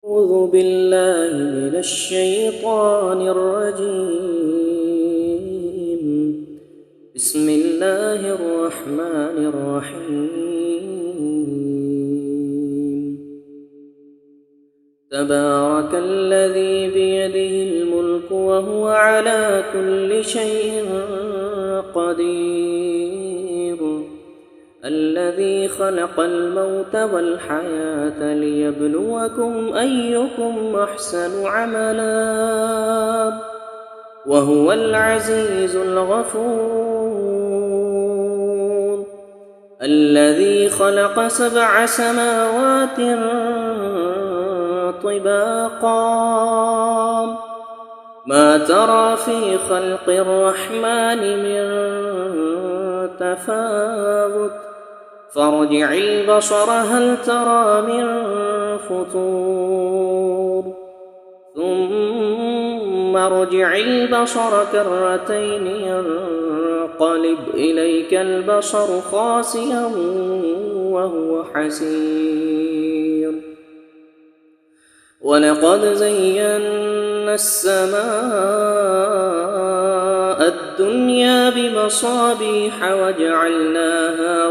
أعوذ بالله من الشيطان الرجيم. بسم الله الرحمن الرحيم. تبارك الذي بيده الملك وهو على كل شيء قدير، الذي خلق الموت والحياة ليبلوكم أيكم أحسن عملا، وهو العزيز الغفور. الذي خلق 7 سماوات طباقا، ما ترى في خلق الرحمن من تفاوت، فارجع البصر هل ترى من فطور، ثم ارجع البصر كرتين ينقلب إليك البصر خاسئا وهو حسير. ولقد زينا السماء الدنيا بمصابيح وجعلناها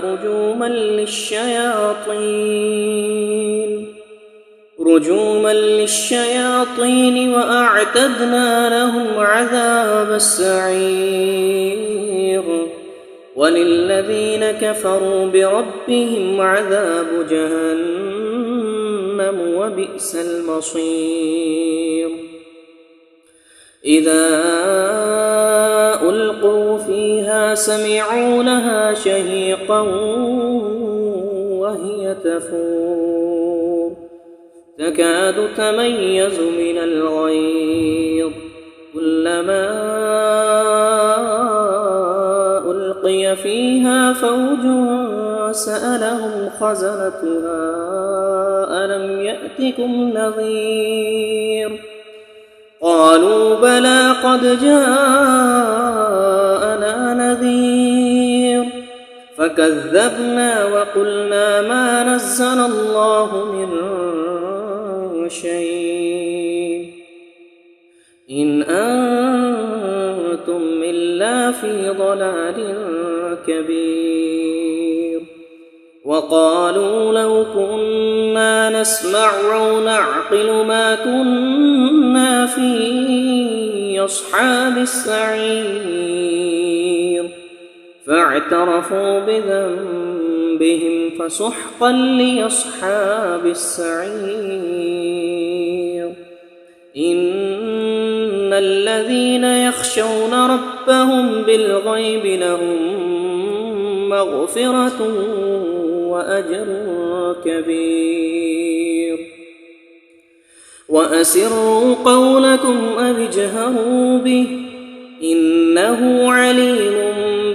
رجوما للشياطين وأعتدنا لهم عذاب السعير. وللذين كفروا بربهم عذاب جهنم وبئس المصير. إذا ألقوا فيها سمعوا لها شهيقا وهي تفور، تكاد تميز من الغيظ، كلما ألقي فيها فوج سألهم خزنتها ألم يأتكم نذير، قالوا بلى قد جاءنا نذير، فكذبنا وقلنا ما نزل الله من شيء إن أنتم إلا في ضلال كبير. وقالوا لو كنا نسمع أو نعقل ما كنا في أصحاب السعير، فاعترفوا بذنبهم فسحقا لأصحاب السعير. إن الذين يخشون ربهم بالغيب لهم مغفرة وأجر كبير. وأسروا قولكم أو اجهروا به إنه عليم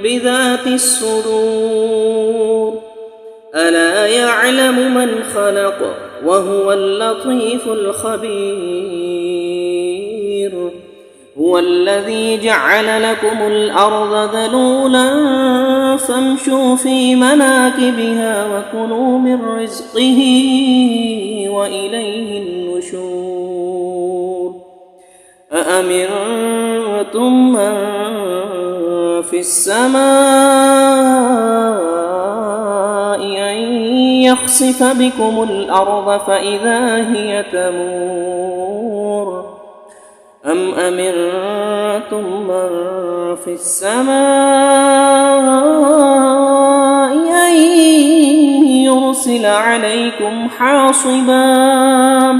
بذات الصدور. ألا يعلم من خلق وهو اللطيف الخبير. هو الذي جعل لكم الأرض ذلولا فامشوا في مناكبها وكلوا من رزقه وإليه النشور. أأمنتم من في السماء أن يخسف بكم الأرض فإذا هي تمور، أم أمنتم من في السماء أن يرسل عليكم حاصبا،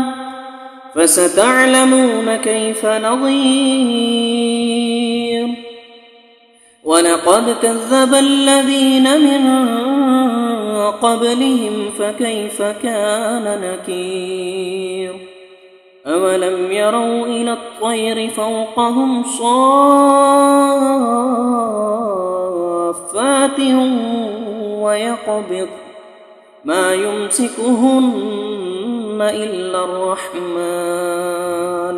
فستعلمون كيف نظير. ولقد كذب الذين من قبلهم فكيف كان نكير. أولم يروا إلى الطير فوقهم صافات ويقبض ما يمسكهن إلا الرحمن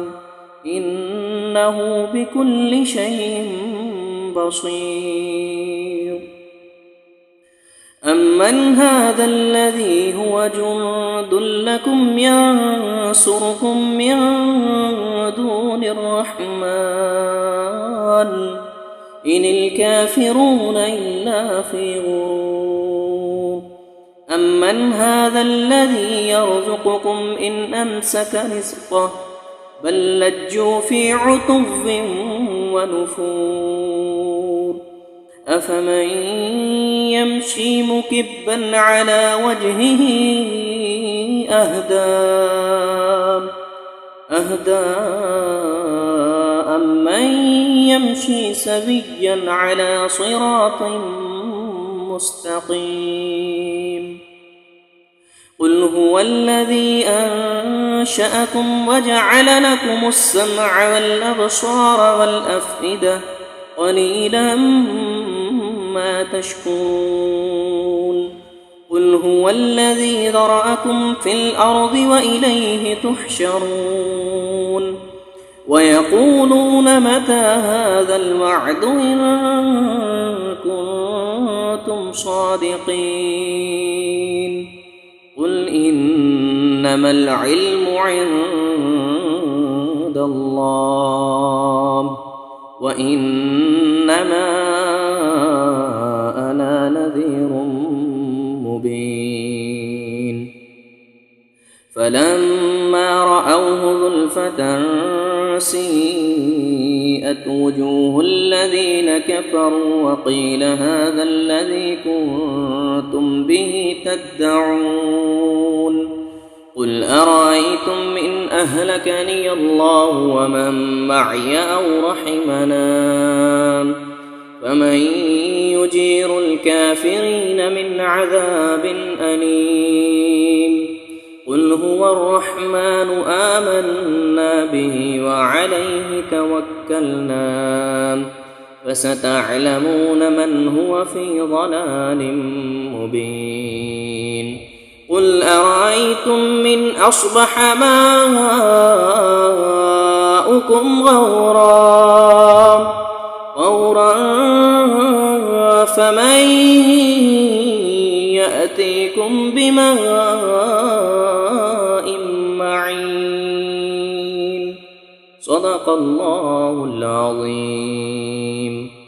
إنه بكل شيء بصير. أم أمن هذا الذي هو جند لكم ينصركم من دون الرحمن إن الكافرون إلا في غرور أمن هذا الذي يرزقكم إن أمسك رزقه بل لجوا في عتو ونفور أفمن يمشي مكبا على وجهه أهدى أمن يمشي سويا على صراط مستقيم قل هو الذي أنشأكم وجعل لكم السمع والأبصار والأفئدة قليلا ما تشكرون قل هو الذي ذرأكم في الأرض وإليه تحشرون ويقولون متى هذا الوعد إن كنتم صادقين قل إنما العلم عند الله وإنما أنا نذير مبين فلما رأوه زلفة سيئت وجوه الذين كفروا وقيل هذا الذي كنتم به تدعون قل أرأيتم إن أهلكني الله ومن معي أو رحمنا فمن يجير الكافرين من عذاب أليم قل هو الرحمن آمنا به وعليه توكلنا فستعلمون من هو في ضلال مبين قل أرأيتم من أصبح ماؤكم غورا فمن يأتيكم بماء معين صدق الله العظيم.